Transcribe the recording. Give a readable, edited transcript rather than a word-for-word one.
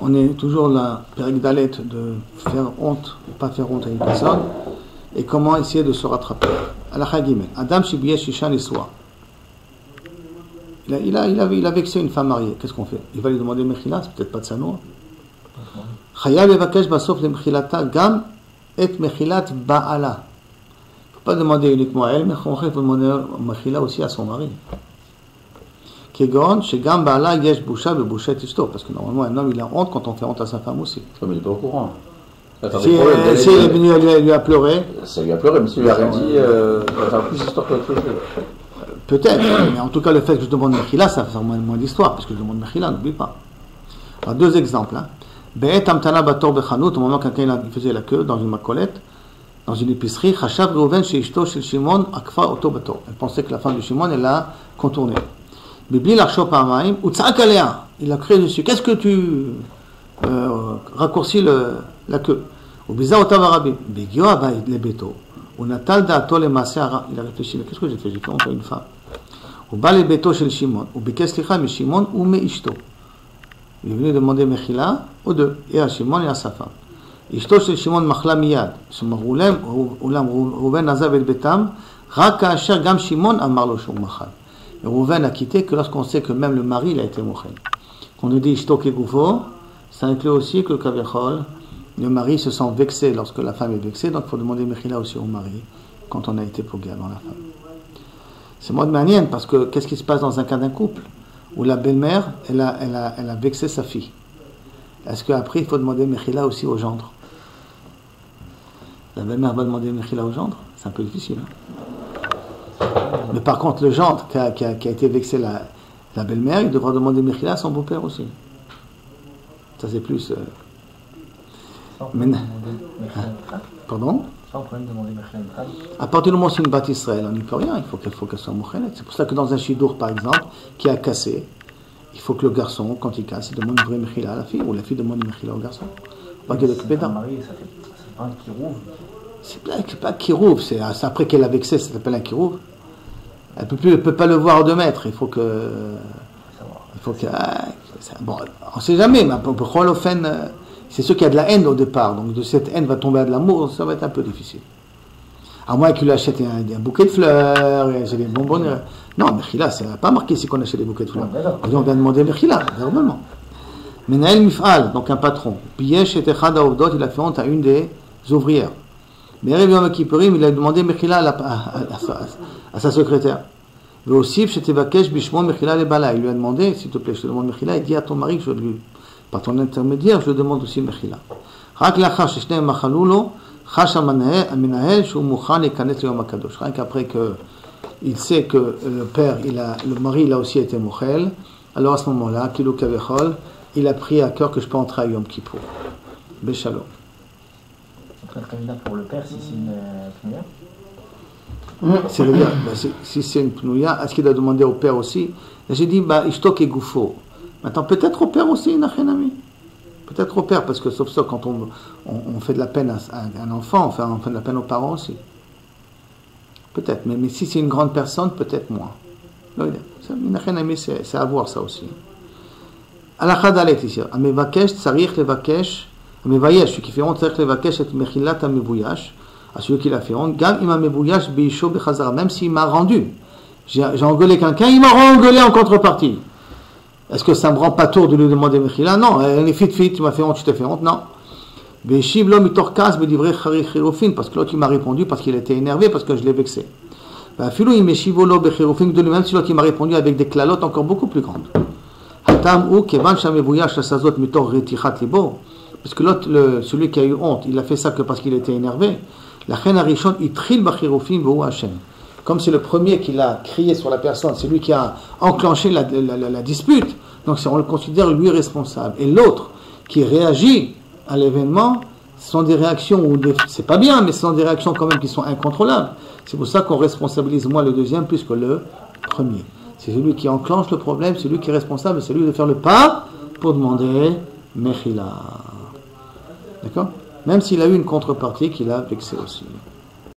On est toujours la périgdalette de faire honte, ou pas faire honte à une personne, et comment essayer de se rattraper. Alakha Gimel. Adam Shibiye Shishan Eswa. Il a vexé une femme mariée. Qu'est-ce qu'on fait? Il va lui demander Mechila, c'est peut-être pas de sa noix. Chayav Evakesh Basof le Mechilata Gam et Mechilat Ba'ala. Il ne faut pas demander uniquement à elle, mais il faut demander Mechila aussi à son mari. Kegon, chez Gam Ba'ala Yesh Boucha be Bouchet Ishto. Parce que normalement, un homme il a honte quand on fait honte à sa femme aussi. Mais il n'est pas au courant. Si elle est venue, elle lui a pleuré. Ça lui a pleuré, mais si il lui a rien dit, ça va faire plus d'histoire que autre chose. Peut-être, mais en tout cas, le fait que je demande Mechila, ça fait moins d'histoire, parce que je demande Mechila, n'oublie pas. Alors, deux exemples. Be'et amtana bator bechanout, au moment où quelqu'un faisait la queue dans une macolette, dans une épicerie, Chashav Reuven chez Ishto chez Shimon, akfa oto bator. Elle pensait que la femme de Shimon, elle l'a contourné. Bibli l'archo parmaim, ou tzak alea, il a crié dessus. Qu'est-ce que tu raccourcis la queue? Ou bizarre otavarabim, bigio abayit le beto. Ou natal da'ato le masera. Il a réfléchi, mais qu'est-ce que j'ai fait? J'ai fait honte à une femme. Ou bas le beto chez Shimon, ou bikes licha me Shimon ou me Ishto. Il est venu demander Mechila aux deux, et à Shimon et à sa femme. Ishto chez Shimon machla miyad. Shemavulem, Ulam Rouven azav et betam, rak asher gam Shimon amar lo shum machal. Et Rouven a quitté que lorsqu'on sait que même le mari il a été mochel. Quand on dit Ishto kegoufo, ça inclut aussi que le kaviachol, le mari se sent vexé lorsque la femme est vexée, donc il faut demander Mechila aussi au mari quand on a été pogué dans la femme. C'est moi de manière parce que qu'est-ce qui se passe dans un cas d'un couple où la belle-mère elle a vexé sa fille? Est-ce qu'après il faut demander Mechila aussi au gendre? La belle-mère va demander Mechila au gendre? C'est un peu difficile. Mais par contre le gendre qui a été vexé la belle-mère, il devra demander Mechila à son beau-père aussi. Ça c'est plus. Pardon? À partir du moment où c'est une bâtisse Israël, on n'y peut rien, il faut qu'elle soit mouchelet. C'est pour ça que dans un chidour, par exemple, qui a cassé, il faut que le garçon, quand il casse, il demande une vraie mechila à la fille, ou la fille demande une mechila au garçon. Pas que le kbeda. C'est pas un kirouv. C'est pas kirouv, c'est après qu'elle a vexé, ça s'appelle un kirouv. Elle peut pas le voir de mètres, il faut que. Bon, on ne sait jamais, mais pour Kholofen. C'est sûr qu'il y a de la haine au départ, donc de cette haine va tomber à de l'amour, ça va être un peu difficile. À moins qu'il achète un bouquet de fleurs, et des bonbons. Non, Mechila, ça n'a pas marqué ici qu'on achète des bouquets de fleurs. On vient demander Mechila, normalement. Menael Mif'al, donc un patron. Piyesh et Echad Aovdot, il a fait honte à une des ouvrières. Mais Yom Kippurim, il a demandé Mechila à sa secrétaire. Et aussi, chez Tevakesh Bishmon Mechila le Bala, il lui a demandé, s'il te plaît, je te demande Mechila, et dis à ton mari que je lui. Par ton intermédiaire, je demande aussi Mechila. Rien qu'après qu'il sait que le père, le mari, il a aussi été Mochel, alors à ce moment-là, Kilo Kavechol, il a pris à cœur que je peux entrer à Yom Kippour. Béchalom. C'est très bien pour le père si c'est une pnouya. C'est-à-dire, si c'est une pnouya, est-ce qu'il a demandé au père aussi? J'ai dit, Ishtok et Goufo. Maintenant, peut-être au père aussi, Nachenami. Peut-être au père, parce que sauf ça, quand on fait de la peine à un enfant, on fait de la peine aux parents aussi. Peut-être, mais si c'est une grande personne, peut-être moins. Nachenami, c'est à voir ça aussi. Alakha dalet ici. Amevakesh, tsarich levakesh, amevayesh, celui qui fait honte, tsarich levakesh, et mechilat amevouyash, à celui qui l'a fait honte, gam ima mevouyash beisho bechazara, même s'il m'a rendu. J'ai engueulé quelqu'un, il m'a engueulé en contrepartie. Est-ce que ça me rend pas tour de lui demander Mechila? Non, elle est fit, tu m'as fait honte, je t'ai fait honte, non. Parce que l'autre il m'a répondu parce qu'il était énervé, parce que je l'ai vexé. De lui-même, si l'autre il m'a répondu avec des clalottes encore beaucoup plus grandes. Parce que l'autre, celui qui a eu honte, il a fait ça que parce qu'il était énervé. La reine Arishon, il trille bachirofim v'hu Hashem. Comme c'est le premier qui l'a crié sur la personne, c'est lui qui a enclenché la dispute, donc on le considère lui responsable. Et l'autre qui réagit à l'événement, ce sont des réactions où c'est pas bien, mais ce sont des réactions quand même qui sont incontrôlables. C'est pour ça qu'on responsabilise moins le deuxième plus que le premier. C'est celui qui enclenche le problème, c'est lui qui est responsable, c'est lui de faire le pas pour demander Mechila. D'accord? Même s'il a eu une contrepartie qu'il a vexé aussi.